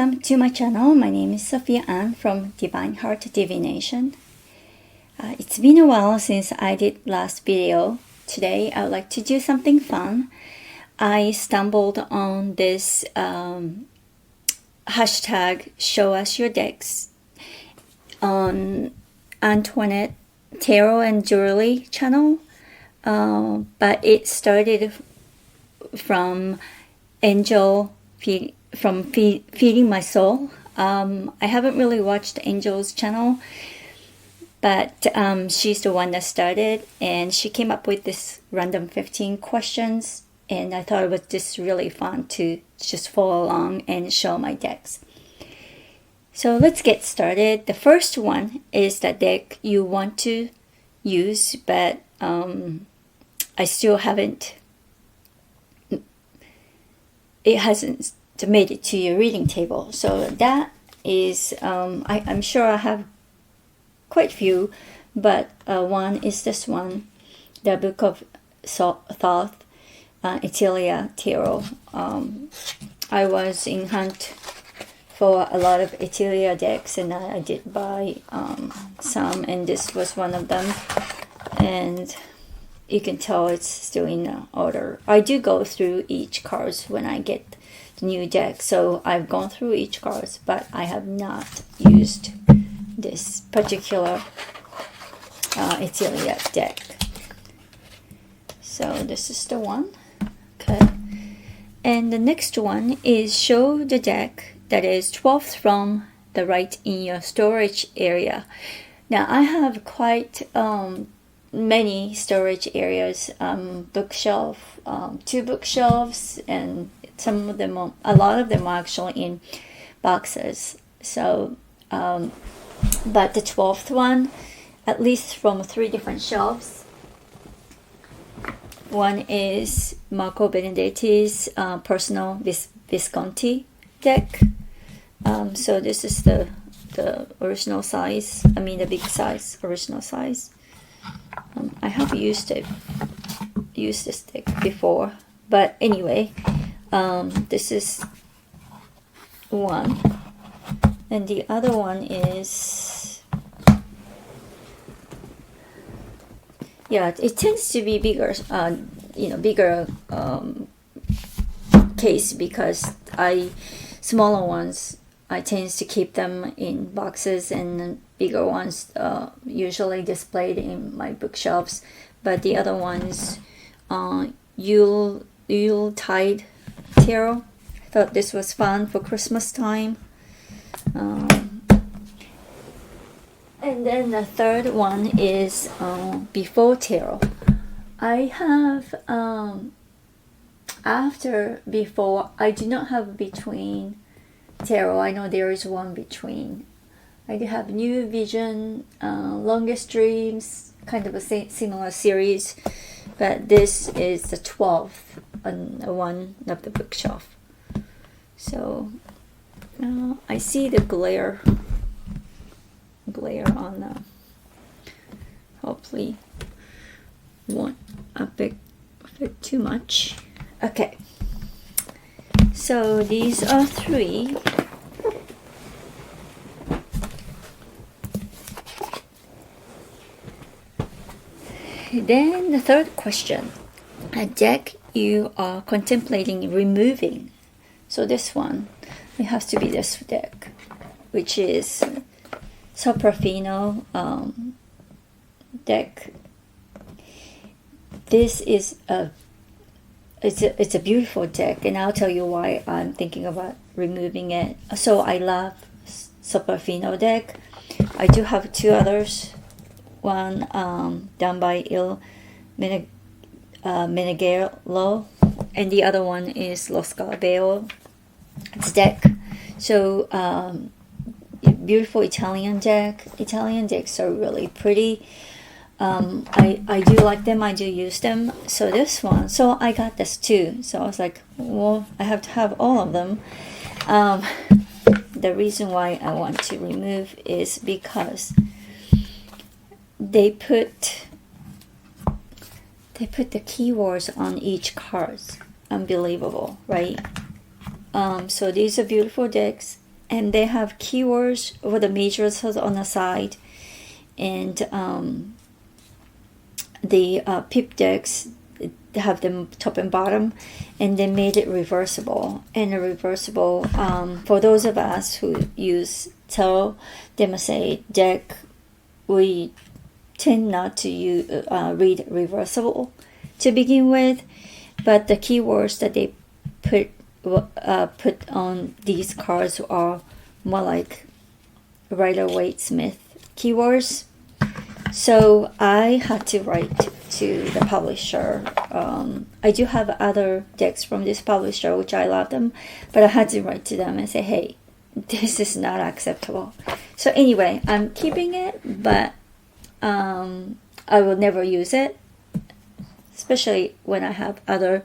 Welcome to my channel. My name is Sophia Ann from Divine Heart Divination. It's been a while since I did last video. Today I would like to do something fun. I stumbled on this hashtag show us your decks on Antoinette Tarot and Jewelry channel, but it started from Feeding My Soul. I haven't really watched Angel's channel, but she's the one that started, and she came up with this random 15 questions, and I thought it was just really fun to just follow along and show my decks. So let's get started. The first one is the deck you want to use, but I still haven't, it hasn't made it to your reading table. So that is, I'm sure I have quite a few, but one is this one, the Book of Thoth, Italia Tarot. I was in hunt for a lot of Italia decks, and I did buy some, and this was one of them, and you can tell it's still in order. I do go through each cards when I get the new deck, so I've gone through each cards, but I have not used this particular Italia deck. So this is the one. Okay, and the next one is show the deck that is 12th from the right in your storage area. Now I have quite many storage areas, bookshelf, 2 bookshelves, and some of them, a lot of them are actually in boxes. So, but the 12th one, at least from 3 different shelves. One is Marco Benedetti's personal Visconti deck. So this is the original size. I mean the big size, original size. I have used this deck before, but anyway, this is one, and the other one is, yeah, it tends to be bigger, bigger case, because smaller ones I tend to keep them in boxes, and bigger ones usually displayed in my bookshelves. But the other ones, Yuletide Tarot. I thought this was fun for Christmas time. And then the third one is Before Tarot. I have after Before. I do not have Between Tarot. I know there is one Between. I do have New Vision, Longest Dreams, kind of a similar series, but this is the 12th on one of the bookshelf. So I see the glare on the, hopefully won't affect too much. Okay, so these are 3. Then the third question, a deck you are contemplating removing. So this one, it has to be this deck, which is Soprafino deck. This is it's a beautiful deck, and I'll tell you why I'm thinking about removing it. So I love Soprafino deck. I do have 2 others. One done by Il Meneghello, and the other one is Lo Scarabeo deck. So beautiful Italian deck. Italian decks are really pretty. I do like them. I do use them. So this one, so I got this too. So I was like, well, I have to have all of them. The reason why I want to remove is because they put the keywords on each card. Unbelievable, right? So these are beautiful decks, and they have keywords with the majors on the side, and the pip decks have them top and bottom, and they made it reversible. And a reversible, for those of us who use tarot, they must say deck, we tend not to read reversible to begin with, but the keywords that they put on these cards are more like Rider-Waite-Smith keywords. So I had to write to the publisher. I do have other decks from this publisher, which I love them, but I had to write to them and say, hey, this is not acceptable. So anyway, I'm keeping it, but I will never use it, especially when I have other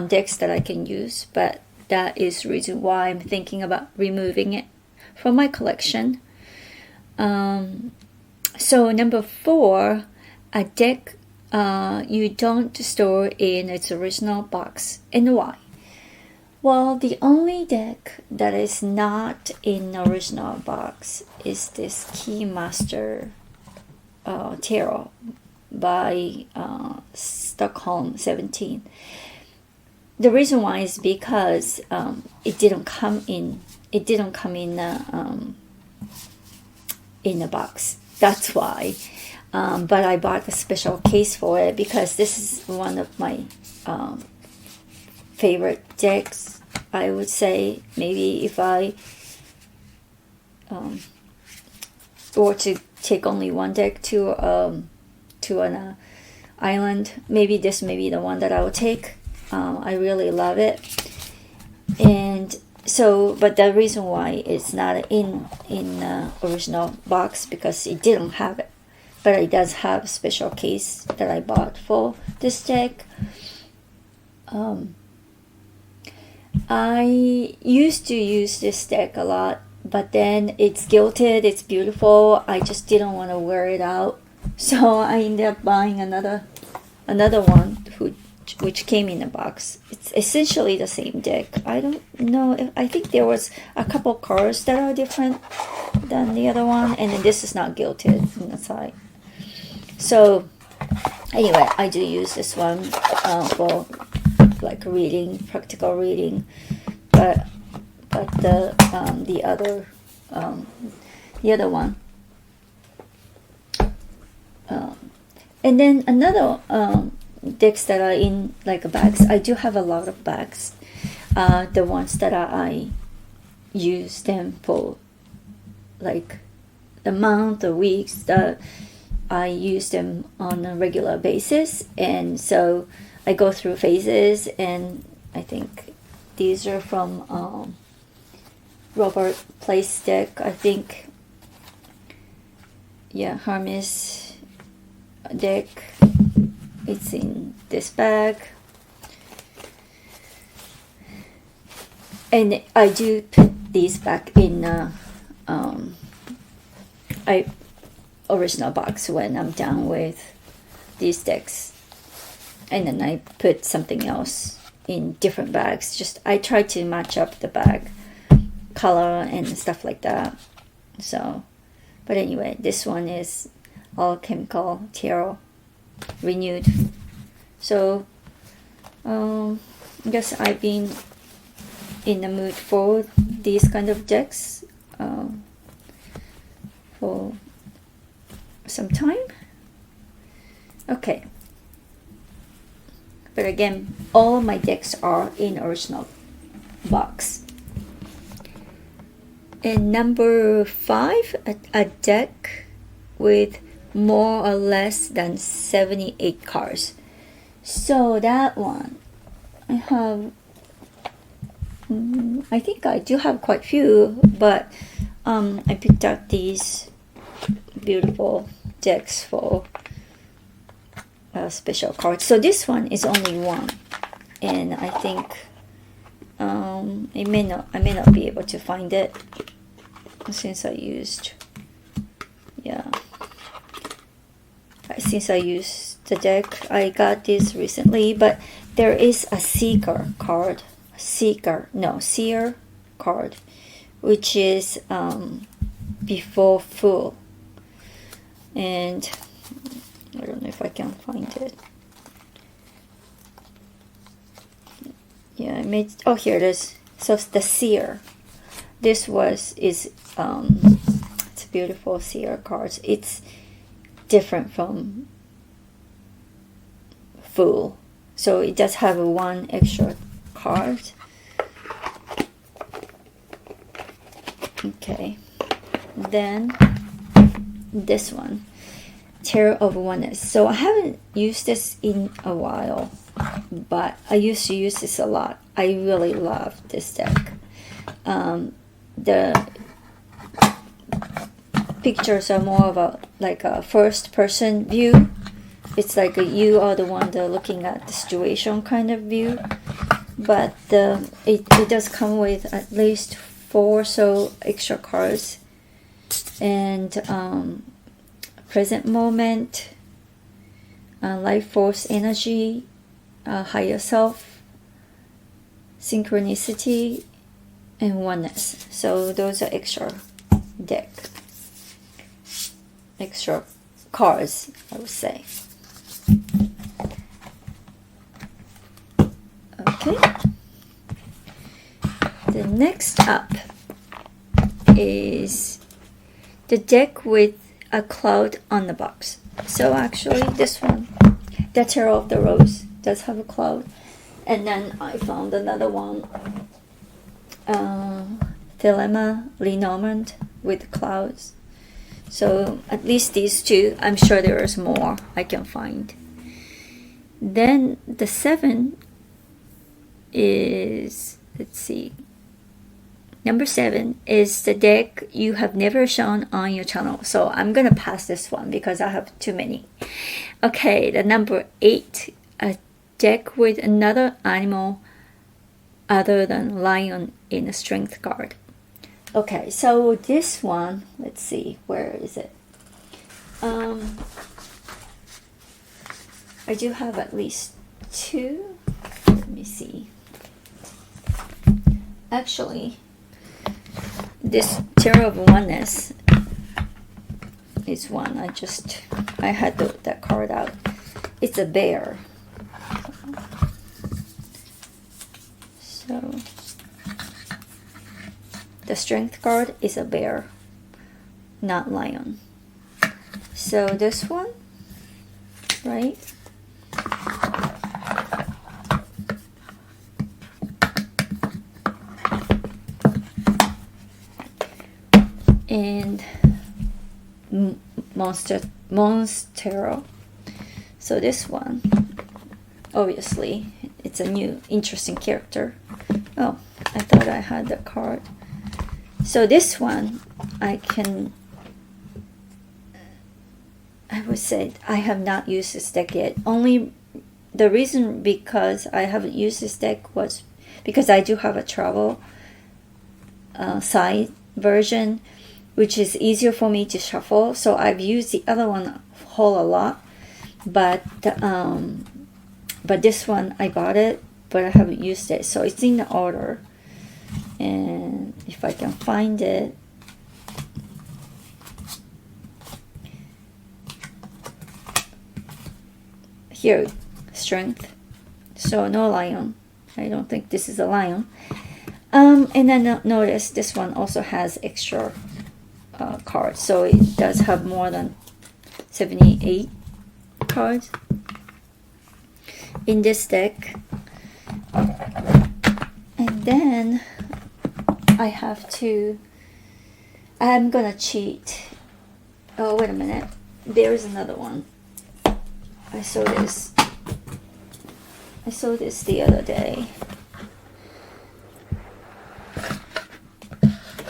decks that I can use. But that is the reason why I'm thinking about removing it from my collection. So number 4, a deck you don't store in its original box. And why? Well, the only deck that is not in the original box is this Keymaster Tarot by Stockholm 17. The reason why is because it didn't come in the box. That's why. But I bought a special case for it because this is one of my favorite decks. I would say maybe if I were to take only one deck to an island, maybe this may be the one that I would take. I really love it. And so, but the reason why it's not in the original box because it didn't have it, but it does have a special case that I bought for this deck. I used to use this deck a lot, but then it's gilded, it's beautiful. I just didn't want to wear it out, so I ended up buying another one which came in a box. It's essentially the same deck. I don't know. I think there was a couple cards that are different than the other one, and then this is not gilded on the side. So anyway, I do use this one for like reading, practical reading, but the other one, and then another decks that are in like bags. I do have a lot of bags. The ones that I use them for like the month or weeks, that I use them on a regular basis, and so I go through phases. And I think these are from Robert Place deck, I think. Yeah, Hermes deck. It's in this bag, and I do put these back in original box when I'm done with these decks, and then I put something else in different bags. Just I try to match up the bag color and stuff like that. So, but anyway, this one is Alchemical Tarot renewed. So I guess I've been in the mood for these kind of decks for some time. Okay, but again, all my decks are in original box. And number 5, a deck with more or less than 78 cards. So that one, I have, I think I do have quite few, but I picked up these beautiful decks for special cards. So this one is only one, and I think I may not be able to find it since I used the deck. I got this recently, but there is a seer card which is before full. And I don't know if I can find it. Yeah, I made, oh, here it is. So it's the seer. This it's a beautiful seer cards. It's different from full. So it does have one extra card. Okay. Then this one, Terror of Oneness. So I haven't used this in a while, but I used to use this a lot. I really love this deck. The pictures are more of a first person view. It's like you are the one that looking at the situation kind of view. But it does come with at least 4 so extra cards. And present moment, life force energy, higher self, synchronicity, and oneness. So those are extra cards, I would say. Okay. The next up is the deck with a cloud on the box. So actually this one, the Tarot of the Rose, does have a cloud. And then I found another one, Dilemma Lenormand with clouds. So at least these two. I'm sure there is more I can find. Then the 7 is, let's see, number 7 is the deck you have never shown on your channel. So I'm gonna pass this one because I have too many. Okay, the number 8, a deck with another animal other than lion in a strength card. Okay, so this one, let's see, where is it? I do have at least 2. Let me see. Actually, this Tarot of Oneness is one. I had that card out. It's a bear. So the strength card is a bear, not lion. So this one, right? And Monstero. So this one, obviously, it's a new interesting character. Oh, I thought I had the card. So this one, I would say I have not used this deck yet. Only the reason because I haven't used this deck was because I do have a travel side version, which is easier for me to shuffle. So I've used the other one a whole lot, but this one I got it, but I haven't used it. So it's in the order, and if I can find it, here, strength. So no lion. I don't think this is a lion. And then notice this one also has extra cards, so it does have more than 78 cards in this deck. And then I'm gonna cheat. Oh, wait a minute, there is another one. I saw this the other day.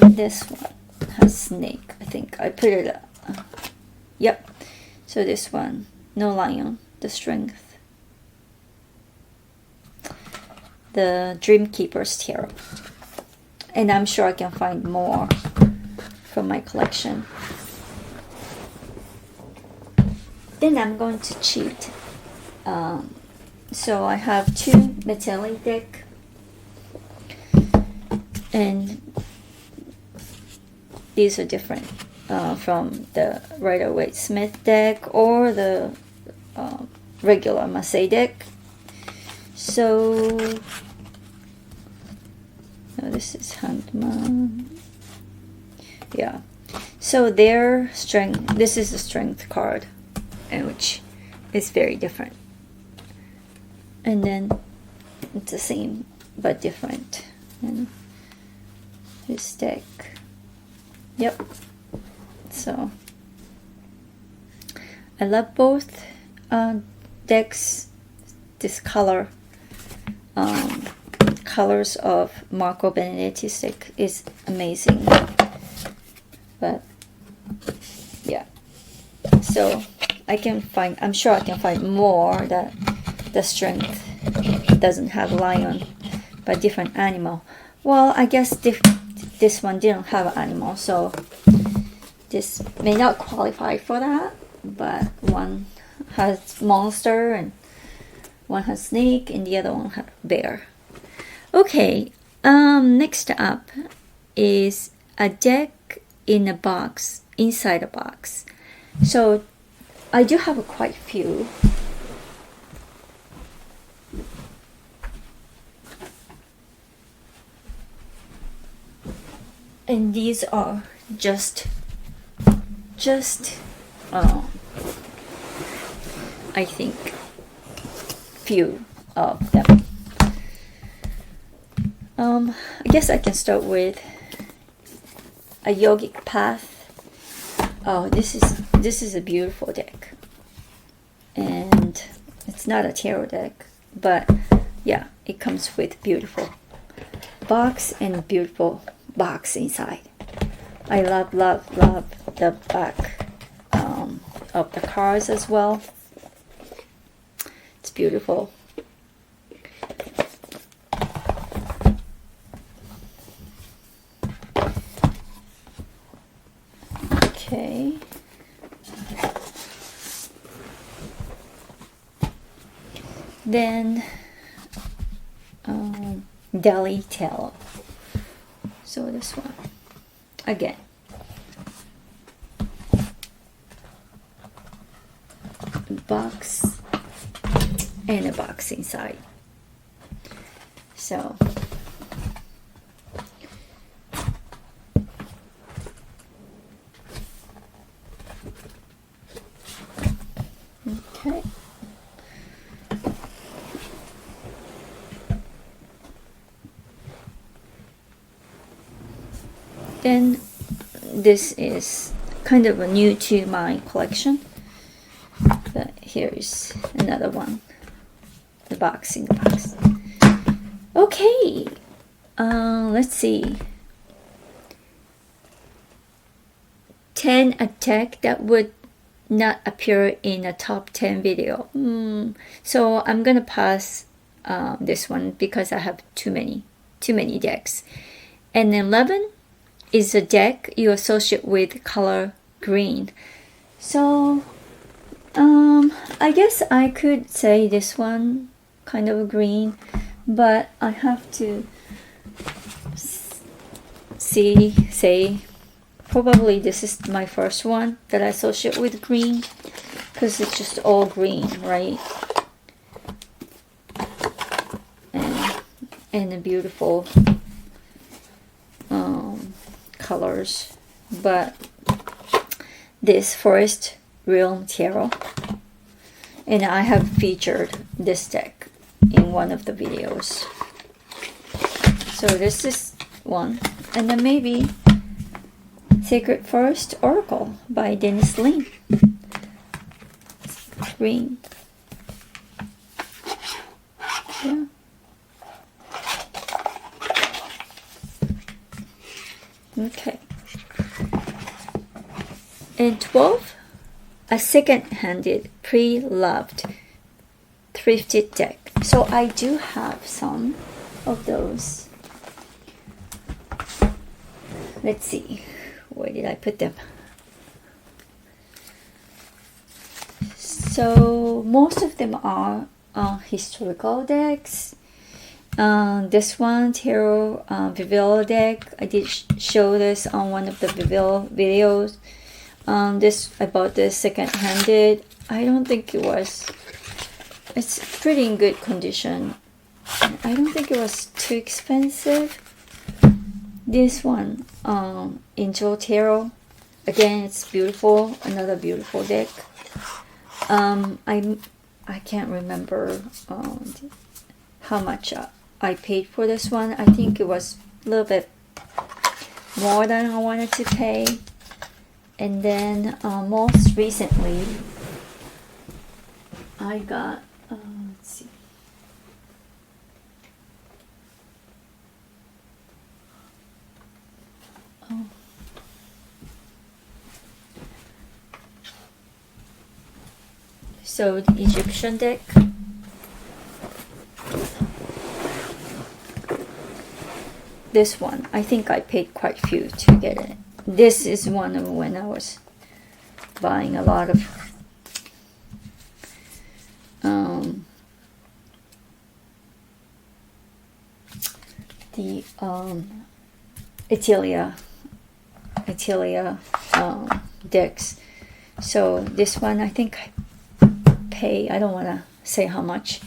This one has snake. I think I put it yep. So this one, no lion, the strength, the Dreamkeeper's Tarot. And I'm sure I can find more from my collection. Then I'm going to cheat. So I have 2 metallic deck, and these are different from the Rider-Waite-Smith deck or the regular Massey deck. So this is Handman. Yeah. So their strength, this is the strength card, and which is very different. And then it's the same but different. And this deck. Yep. So I love both decks. This color, colors of Marco Benedetti's deck is amazing. But yeah, so I'm sure I can find more that the strength doesn't have lion but different animal. Well, I guess this one didn't have an animal, so this may not qualify for that, but one has monster and one has snake and the other one has bear. Okay, next up is a deck in a box, inside a box. So I do have quite a few. And these are just I think few of them. I guess I can start with a yogic path. Oh, this is a beautiful deck, and it's not a tarot deck, but yeah, it comes with beautiful box and beautiful box inside. I love the back of the cards as well. It's beautiful. Okay. Then Deli Tail. So this one again. Box and a box inside. So okay. Then this is kind of a new to my collection. But here is another one. The box in the box. Okay. Let's see. 10 attack that would not appear in a top 10 video. So I'm gonna pass this one because I have too many decks. And 11 is a deck you associate with color green. So I guess I could say this one kind of green, but I have to say probably this is my first one that I associate with green, because it's just all green, right? And the beautiful colors. But this Forest Realm Tarot, and I have featured this deck in one of the videos. So this is one, and then maybe Sacred Forest Oracle by Dennis Lin. Green. Yeah. Okay. And 12, a second-handed, pre-loved, thrifted deck. So I do have some of those. Let's see, where did I put them? So most of them are historical decks, This one, Tarot Vivel deck. I did show this on one of the Vivel videos. This I bought this second-handed. I don't think it was. It's pretty in good condition. I don't think it was too expensive. This one, Angel Tarot. Again, it's beautiful. Another beautiful deck. I can't remember how much I paid for this one. I think it was a little bit more than I wanted to pay. And then most recently, I got, let's see. Oh. So the Egyptian deck. This one, I think I paid quite a few to get it. This is one of when I was buying a lot of the Italia decks. So this one, I think I pay, I don't want to say how much.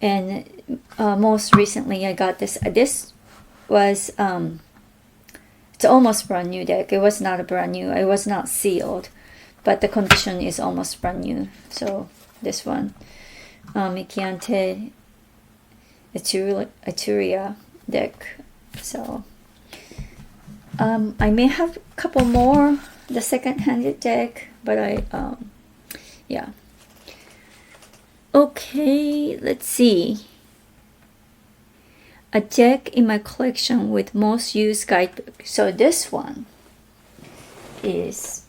And most recently I got this. This was it's almost brand new deck. It was not a brand new, it was not sealed, but the condition is almost brand new. So this one, Michiante Etruria deck. So I may have a couple more the second-handed deck, but yeah. Okay, let's see. A deck in my collection with most used guidebook. So this one is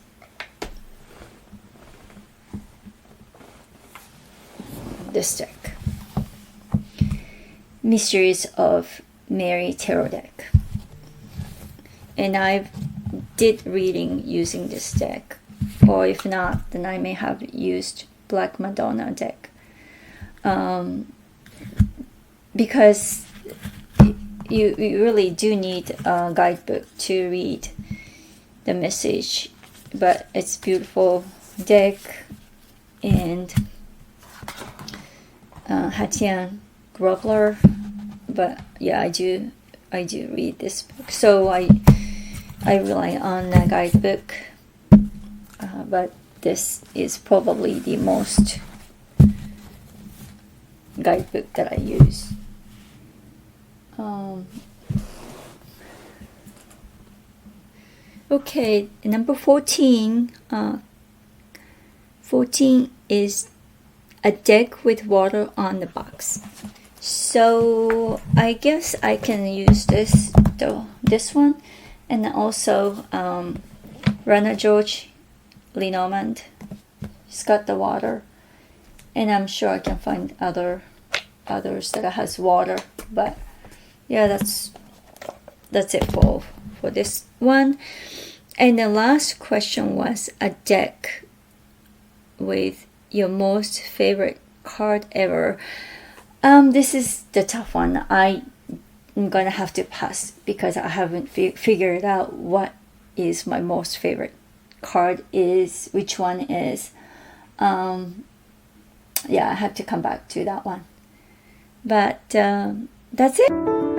this deck, Mysteries of Mary Tarot deck. And I did reading using this deck, or if not, then I may have used Black Madonna deck, because you really do need a guidebook to read the message. But it's beautiful deck, and Hatian Grobler. But yeah, I do read this book, so I rely on a guidebook, but this is probably the most guidebook that I use. Okay, number 14. 14 is a deck with water on the box. So I guess I can use this one, and also Rana George Lenormand. It's got the water, and I'm sure I can find others that has water. But yeah, that's it for this one. And the last question was a deck with your most favorite card ever. This is the tough one. I'm gonna have to pass because I haven't figured out what is my most favorite card is, which one is. Yeah, I have to come back to that one. But that's it.